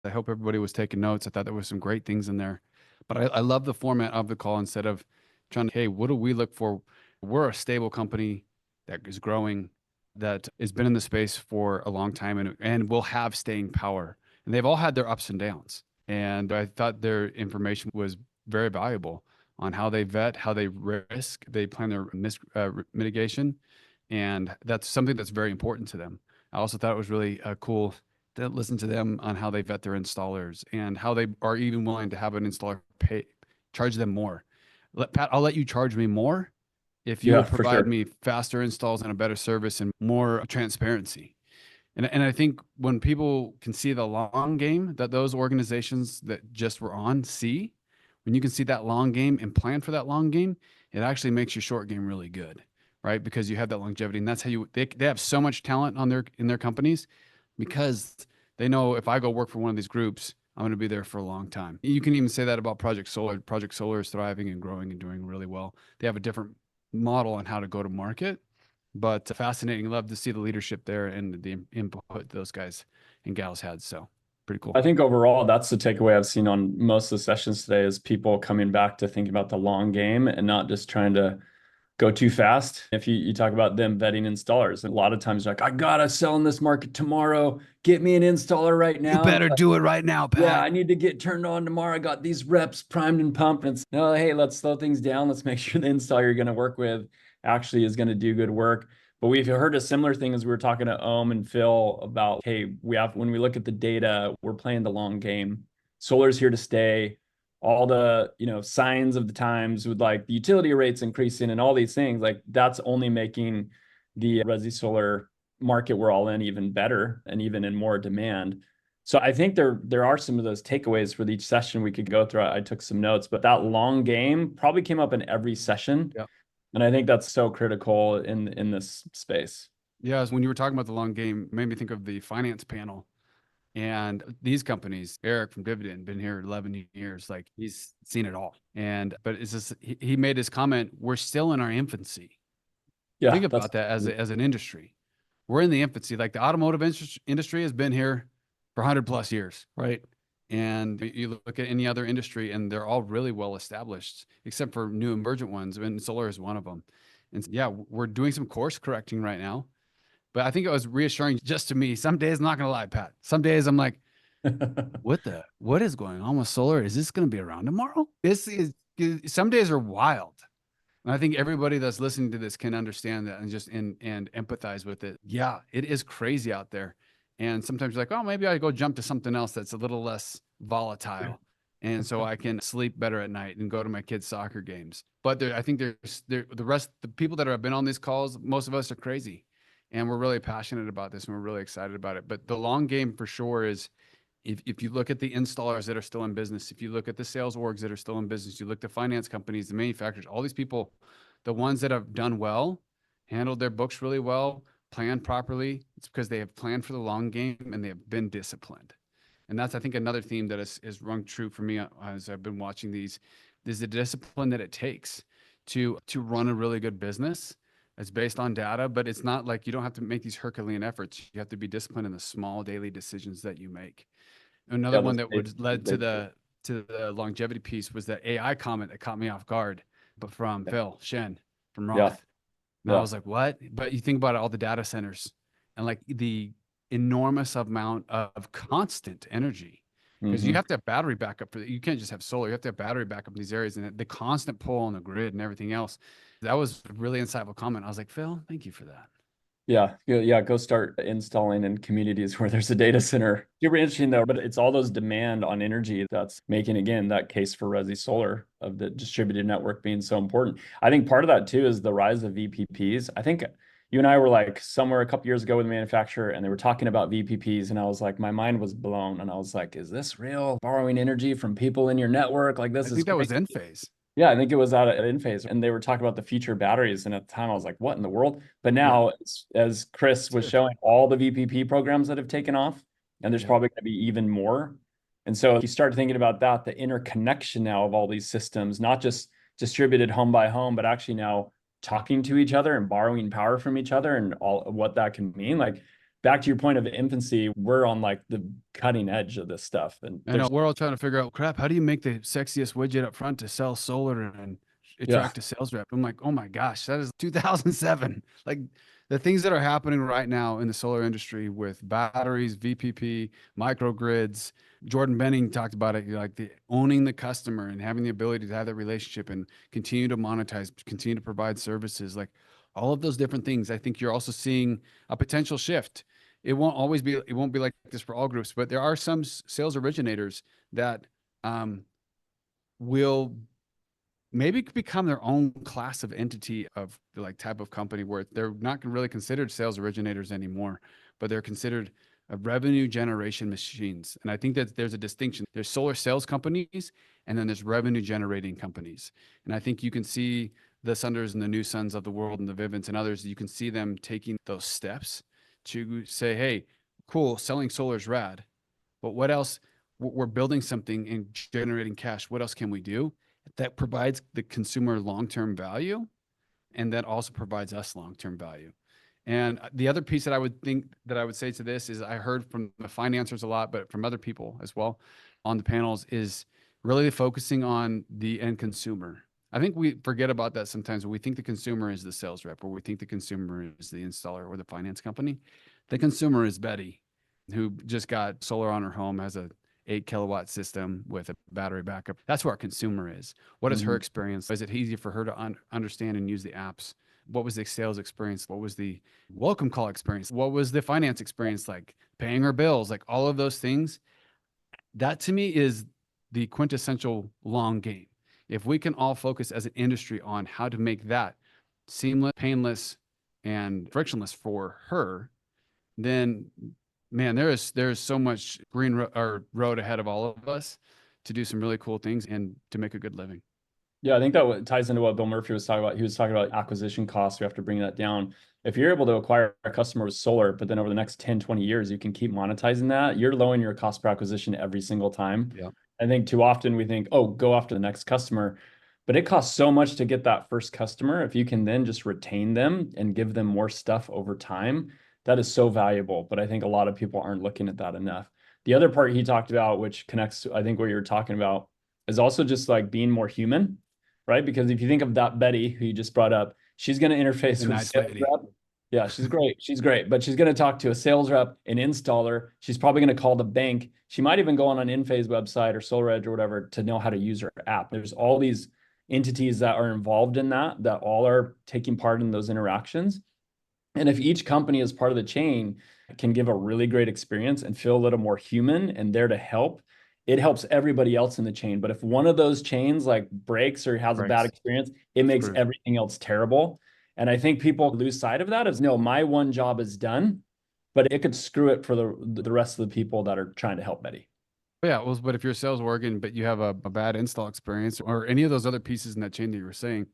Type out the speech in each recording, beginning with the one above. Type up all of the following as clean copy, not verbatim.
I hope everybody was taking notes. I thought there was some great things in there. But I love the format of the call instead of trying to, hey, what do we look for? We're a stable company that is growing, that has been in the space for a long time and will have staying power. And they've all had their ups and downs. And I thought their information was very valuable on how they vet, how they risk, they plan their mitigation. And that's something that's very important to them. I also thought it was really cool to listen to them on how they vet their installers and how they are even willing to have an installer charge them more. Pat, I'll let you charge me more if you Yeah, will for provide sure. me faster installs and a better service and more transparency. And I think when people can see the long game that those organizations that just were on see, when you can see that long game and plan for that long game, it actually makes your short game really good, right? Because you have that longevity, and that's how they have so much talent on their companies because they know if I go work for one of these groups, I'm going to be there for a long time. You can even say that about Project Solar. Project Solar is thriving and growing and doing really well. They have a different model on how to go to market, but fascinating. Love to see the leadership there and the input those guys and gals had. So pretty cool. I think overall, that's the takeaway I've seen on most of the sessions today is people coming back to thinking about the long game and not just trying to go too fast. If you talk about them vetting installers, a lot of times they're like, I gotta sell in this market tomorrow. Get me an installer right You now. And it's better like, do it right now, yeah, Pat. I need to get turned on tomorrow. I got these reps primed and pumped. And it's no, hey, let's slow things down. Let's make sure the installer you're going to work with actually is going to do good work. But we've heard a similar thing as we were talking to Ohm and Phil about, hey, when we look at the data, we're playing the long game. Solar's here to stay. All the, signs of the times with like the utility rates increasing and all these things, like that's only making the resi solar market we're all in even better and even in more demand. So I think there are some of those takeaways for each session we could go through. I took some notes, but that long game probably came up in every session. Yeah. And I think that's so critical in this space. Yeah. When you were talking about the long game, it made me think of the finance panel and these companies. Eric from Dividend, been here 11 years. Like he's seen it all. But it's just, he made his comment, we're still in our infancy. Yeah, Think that's about that as an industry. We're in the infancy. Like the automotive industry has been here for 100 plus years, right? And you look at any other industry, and they're all really well established, except for new emergent ones. And solar is one of them. And yeah, we're doing some course correcting right now. But I think it was reassuring just to me. Some days, I'm not gonna lie, Pat. Some days I'm like, what is going on with solar? Is this gonna be around tomorrow? This is some days are wild. And I think everybody that's listening to this can understand that and just and empathize with it. Yeah, it is crazy out there. And sometimes you're like, oh, maybe I go jump to something else that's a little less volatile. And so I can sleep better at night and go to my kids' soccer games. But I think the people that have been on these calls, most of us are crazy. And we're really passionate about this and we're really excited about it. But the long game for sure is if you look at the installers that are still in business, if you look at the sales orgs that are still in business, you look at finance companies, the manufacturers, all these people, the ones that have done well, handled their books really well, planned properly, it's because they have planned for the long game and they have been disciplined. And that's, I think, another theme that is rung true for me as I've been watching these, is the discipline that it takes to run a really good business. It's based on data, but it's not like you don't have to make these Herculean efforts. You have to be disciplined in the small daily decisions that you make. Another yeah, one that's that big, would led big. to the longevity piece was that AI comment that caught me off guard, but from Phil Shen from Yeah, Roth. And I yeah. was like, what? But you think about it, all the data centers and like the enormous amount of constant energy. Because you Hmm. have to have battery backup for that. You can't just have solar. You have to have battery backup in these areas and the constant pull on the grid and everything else. That was a really insightful comment. I was like, Phil, thank you for that. Yeah, yeah, go start installing in communities where there's a data center. Super interesting though, but it's all those demand on energy that's making, again, that case for resi solar of the distributed network being so important. I think part of that too is the rise of VPPs. I think you and I were like somewhere a couple years ago with a manufacturer and they were talking about VPPs and I was like, my mind was blown and I was like, is this real? Borrowing energy from people in your network? Like I this is think that was crazy. end phase. Yeah, I think it was out at Enphase, and they were talking about the future batteries. And at the time, I was like, "What in the world?" But Yeah. now, as Chris was Serious. showing, all the VPP programs that have taken off, and there's Yeah. probably going to be even more. And so, if you start thinking about that, the interconnection now of all these systems, not just distributed home by home, but actually now talking to each other and borrowing power from each other, and all of what that can mean, like back to your point of infancy, we're on like the cutting edge of this stuff. And I know there's, we're all trying to figure out, crap, how do you make the sexiest widget up front to sell solar and yeah, attract a sales rep? I'm like, oh my gosh, that is 2007. Like the things that are happening right now in the solar industry with batteries, VPP, microgrids. Jordan Benning talked about it, like the owning the customer and having the ability to have that relationship and continue to monetize, continue to provide services, like all of those different things. I think you're also seeing a potential shift. It won't be like this for all groups, but there are some sales originators that um, will maybe become their own class of entity of like type of company where they're not really considered sales originators anymore, but they're considered revenue generation machines. And I think that there's a distinction. There's solar sales companies and then there's revenue generating companies. And I think you can see the Sunders and the New Suns of the world and the Vivint and others, you can see them taking those steps to say, hey, cool, selling solar is rad, but what else? We're building something and generating cash. What else can we do that provides the consumer long-term value and that also provides us long-term value? And the other piece that I would say to this is I heard from the financiers a lot, but from other people as well on the panels is really focusing on the end consumer. I think we forget about that sometimes. We think the consumer is the sales rep, or we think the consumer is the installer or the finance company. The consumer is Betty, who just got solar on her home, has a 8 kilowatt system with a battery backup. That's who our consumer is. What is her mhm. experience? Is it easy for her to understand and use the apps? What was the sales experience? What was the welcome call experience? What was the finance experience like? Paying her bills, like all of those things. That to me is the quintessential long game. If we can all focus as an industry on how to make that seamless, painless, and frictionless for her, then man, there's so much road ahead of all of us to do some really cool things and to make a good living. Yeah, I think that ties into what Bill Murphy was talking about. He was talking about acquisition costs. We have to bring that down. If you're able to acquire a customer with solar, but then over the next 10, 20 years, you can keep monetizing that, you're lowering your cost per acquisition every single time. Yeah. I think too often we think, oh, go after the next customer. But it costs so much to get that first customer. If you can then just retain them and give them more stuff over time, that is so valuable. But I think a lot of people aren't looking at that enough. The other part he talked about, which connects to, I think, what you're talking about, is also just like being more human, right? Because if you think of that Betty who you just brought up, she's going to interface A with a nice sales lady. rep. Yeah, she's great. She's great. But she's going to talk to a sales rep, an installer. She's probably going to call the bank. She might even go on an Enphase website or SolarEdge or whatever to know how to use her app. There's all these entities that are involved in that all are taking part in those interactions. And if each company as part of the chain can give a really great experience and feel a little more human and there to help, it helps everybody else in the chain. But if one of those chains like breaks or has a bad Breaks. experience, it makes Screwed. everything else terrible. And I think people lose sight of that as no, my one job is done, but it could screw it for the rest of the people that are trying to help Betty. Yeah, well, but if you're a sales organ, but you have a bad install experience or any of those other pieces in that chain that you were saying,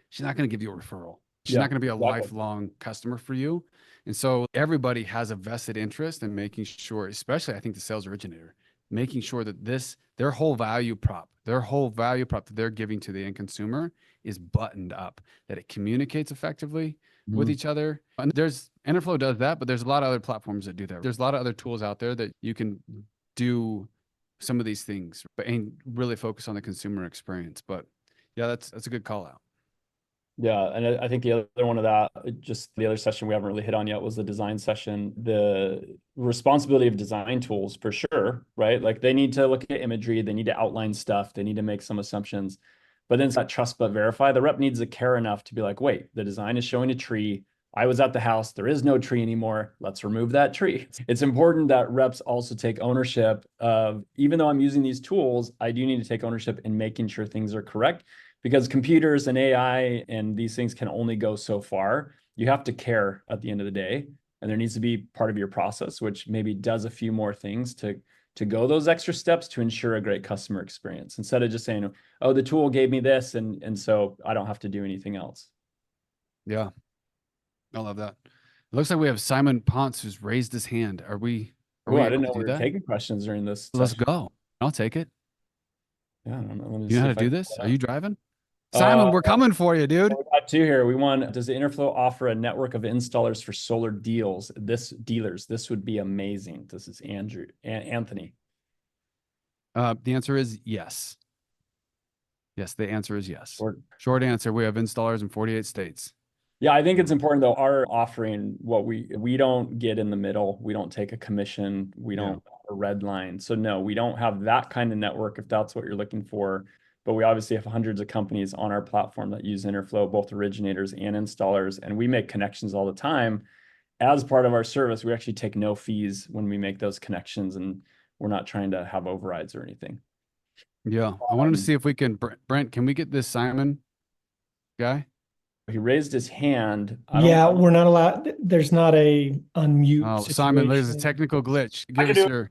she's not going to give you a referral. She's Yeah, not going to be a exactly. lifelong customer for you. And so everybody has a vested interest in making sure, especially I think the sales originator, making sure that their whole value prop that they're giving to the end consumer is buttoned up, that it communicates effectively with Mhm. each other. And there's Enerflo does that, but there's a lot of other platforms that do that. There's a lot of other tools out there that you can do some of these things, but and really focus on the consumer experience. But yeah, that's a good call out. Yeah, and I think the other one of that, just the other session we haven't really hit on yet was the design session. The responsibility of design tools for sure, right? Like they need to look at imagery, they need to outline stuff, they need to make some assumptions. But then it's not trust but verify. The rep needs to care enough to be like, wait, the design is showing a tree. I was at the house, there is no tree anymore. Let's remove that tree. It's important that reps also take ownership of, even though I'm using these tools, I do need to take ownership in making sure things are correct because computers and AI and these things can only go so far. You have to care at the end of the day, and there needs to be part of your process, which maybe does a few more things to go those extra steps to ensure a great customer experience instead of just saying, "Oh, the tool gave me this, and so I don't have to do anything else." Yeah, I love that. It looks like we have Simon Ponce who's raised his hand. Are Oh, we I able didn't to know do we were that? taking questions during this Let's session. go. I'll take it. Yeah, I don't know. Let me You know see how to if I do can this? pull Are it you up. driving? Uh, Simon, we're coming for you, dude. we got two here. We want, does the Enerflo offer a network of installers for solar dealers? This would be amazing. This is Anthony. The answer is yes. Yes, the answer is yes. Or, Short answer, we have installers in 48 states. yeah, I think it's important though. Our offering, what we don't get in the middle. We don't take a commission. We don't have a red line. So no, we don't have that kind of network if that's what you're looking for. But we obviously have hundreds of companies on our platform that use Enerflo, both originators and installers, and we make connections all the time. As part of our service, we actually take no fees when we make those connections, and we're not trying to have overrides or anything. Yeah. I wanted to see if we can, Brent, can we get this Simon guy? He raised his hand. Yeah, we're not allowed. There's not a unmute Oh, situation. Simon, there's a technical glitch. Give us your.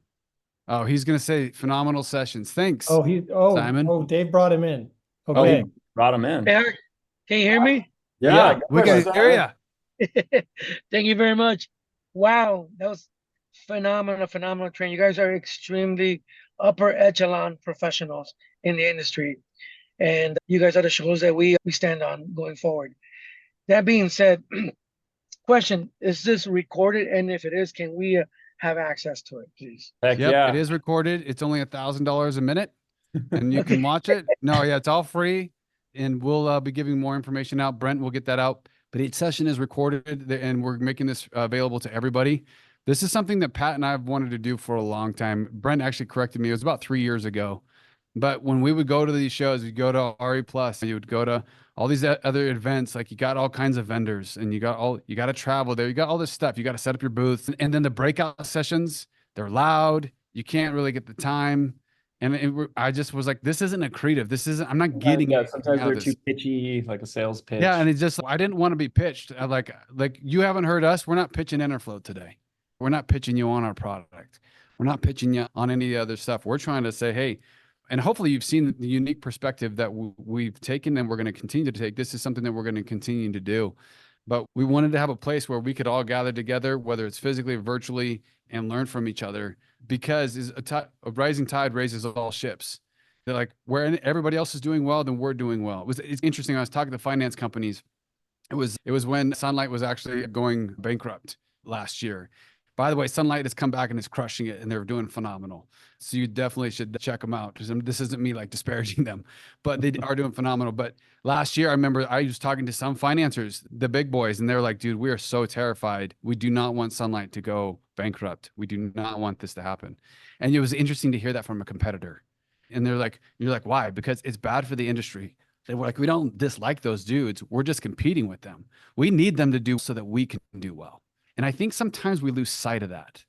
Oh, he's gonna say phenomenal sessions. Thanks. Simon. Dave brought him in. Oh, Okay. he brought him in. Can you hear me? Yeah, we can hear you. Thank you very much. Wow, that was phenomenal training. You guys are extremely upper echelon professionals in the industry, and you guys are the shoulders that we stand on going forward. That being said, question: is this recorded? And if it is, can we have access to it, please? Heck Yep, yeah. it is recorded. It's only $1,000 a minute, and you can watch it. No, yeah, it's all free, and we'll be giving more information out. Brent will get that out. But each session is recorded, and we're making this available to everybody. This is something that Pat and I have wanted to do for a long time. Brent actually corrected me. It was about 3 years ago. But when we would go to these shows, you'd go to RE Plus, you would go to all these other events, like you got all kinds of vendors and you got to travel there. You got all this stuff. You got to set up your booth. And then the breakout sessions, they're loud. You can't really get the time. And I just was like, this isn't accretive. I'm not getting it. Sometimes they're too pitchy, like a sales pitch. Yeah. And it's just, I didn't want to be pitched. Like you haven't heard us. We're not pitching Enerflo today. We're not pitching you on our product. We're not pitching you on any other stuff. We're trying to say, hey, and hopefully you've seen the unique perspective that we've taken and we're going to continue to take. This is something that we're going to continue to do. But we wanted to have a place where we could all gather together, whether it's physically or virtually, and learn from each other, because a rising tide raises all ships. They're like, where everybody else is doing well, then we're doing well. It's interesting. I was talking to finance companies. It was when Sunlight was actually going bankrupt last year. By the way, Sunlight has come back and is crushing it, and they're doing phenomenal. So you definitely should check them out. This isn't me like disparaging them, but they are doing phenomenal. But last year, I remember I was talking to some financiers, the big boys, and they're like, dude, we are so terrified. We do not want Sunlight to go bankrupt. We do not want this to happen. And it was interesting to hear that from a competitor. And you're like, why? Because it's bad for the industry. They were like, we don't dislike those dudes. We're just competing with them. We need them to do so that we can do well. And I think sometimes we lose sight of that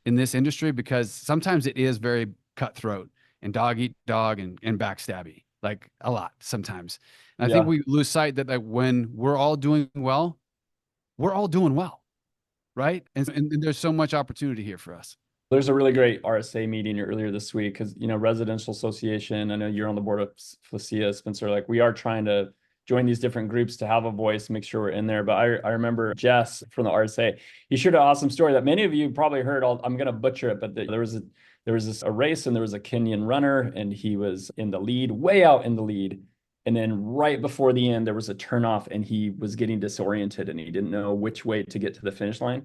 in this industry, because sometimes it is very cutthroat and dog eat dog and backstabby, like a lot sometimes. And I think we lose sight that when we're all doing well, we're all doing well, right? And there's so much opportunity here for us. There's a really great RSA meeting earlier this week because, Residential Association, I know you're on the board of FLACIA, Spencer, like we are trying to join these different groups to have a voice, make sure we're in there. But I remember Jess from the RSA, he shared an awesome story that many of you probably heard. I'm going to butcher it, but there was a race and there was a Kenyan runner and he was in the lead, way out in the lead. And then right before the end, there was a turnoff and he was getting disoriented and he didn't know which way to get to the finish line.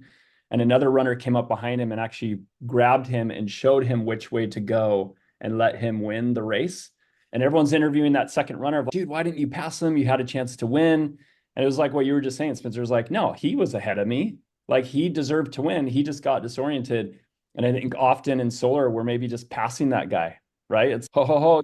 And another runner came up behind him and actually grabbed him and showed him which way to go and let him win the race. And everyone's interviewing that second runner. Dude, why didn't you pass him? You had a chance to win. And it was like what you were just saying, Spencer. Was like, no, he was ahead of me. Like he deserved to win. He just got disoriented. And I think often in solar, we're maybe just passing that guy, right? It's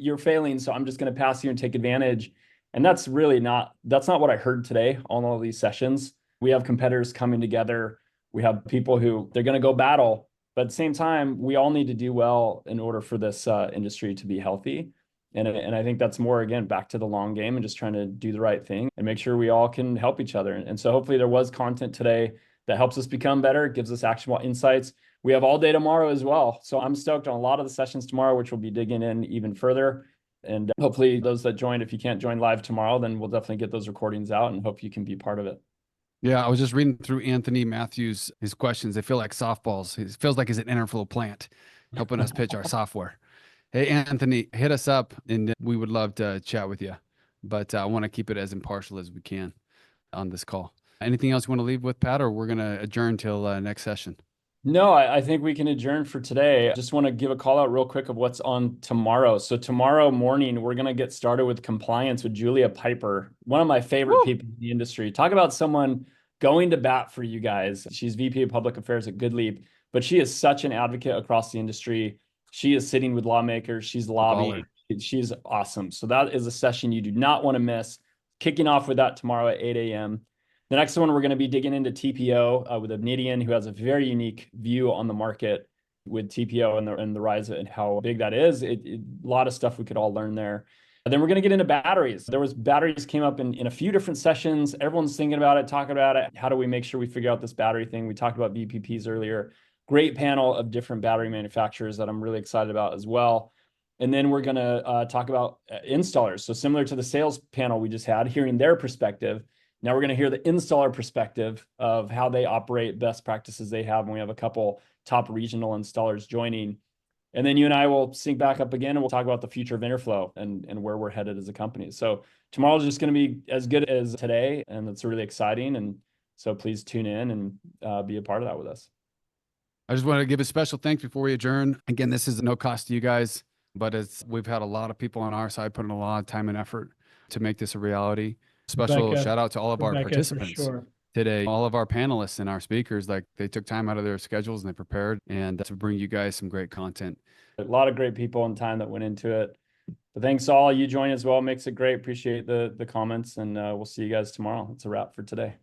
you're failing, so I'm just going to pass you and take advantage. And that's not what I heard today on all these sessions. We have competitors coming together. We have people who they're going to go battle. But at the same time, we all need to do well in order for this industry to be healthy. And I think that's more, again, back to the long game and just trying to do the right thing and make sure we all can help each other. And so hopefully there was content today that helps us become better, gives us actionable insights. We have all day tomorrow as well. So I'm stoked on a lot of the sessions tomorrow, which we'll be digging in even further. And hopefully those that joined, if you can't join live tomorrow, then we'll definitely get those recordings out and hope you can be part of it. Yeah, I was just reading through Anthony Matthews, his questions. They feel like softballs. It feels like he's an Enerflo plant helping us pitch our software. Hey, Anthony, hit us up and we would love to chat with you, but I want to keep it as impartial as we can. on this call. Anything else you want to leave with, Pat, or we're going to adjourn till next session? No, I think we can adjourn for today. I just want to give a call out real quick of what's on tomorrow. So tomorrow morning, we're going to get started with compliance with Julia Piper, one of my favorite people in the industry. Talk about someone going to bat for you guys. She's VP of Public Affairs at GoodLeap, but she is such an advocate across the industry. She is sitting with lawmakers. She's lobbying. She's awesome. So that is a session you do not want to miss. Kicking off with that tomorrow at 8 a.m. The next one, we're going to be digging into TPO with Obnidian, who has a very unique view on the market with TPO and the rise and how big that is. A lot of stuff we could all learn there. And then we're going to get into batteries. Batteries came up in a few different sessions. Everyone's thinking about it, talking about it. How do we make sure we figure out this battery thing? We talked about VPPs earlier. Great panel of different battery manufacturers that I'm really excited about as well. And then we're going to talk about installers. So similar to the sales panel we just had, hearing their perspective. Now we're going to hear the installer perspective of how they operate, best practices they have. And we have a couple top regional installers joining. And then you and I will sync back up again and we'll talk about the future of Enerflo and where we're headed as a company. So tomorrow's just going to be as good as today. And it's really exciting. And so please tune in and be a part of that with us. I just want to give a special thanks before we adjourn. Again, this is no cost to you guys, but we've had a lot of people on our side putting a lot of time and effort to make this a reality. Special shout out to all of our participants today, all of our panelists and our speakers. Like, they took time out of their schedules and they prepared and to bring you guys some great content. A lot of great people and time that went into it. But thanks to all you join as well. Makes it great. Appreciate the comments, and we'll see you guys tomorrow. It's a wrap for today.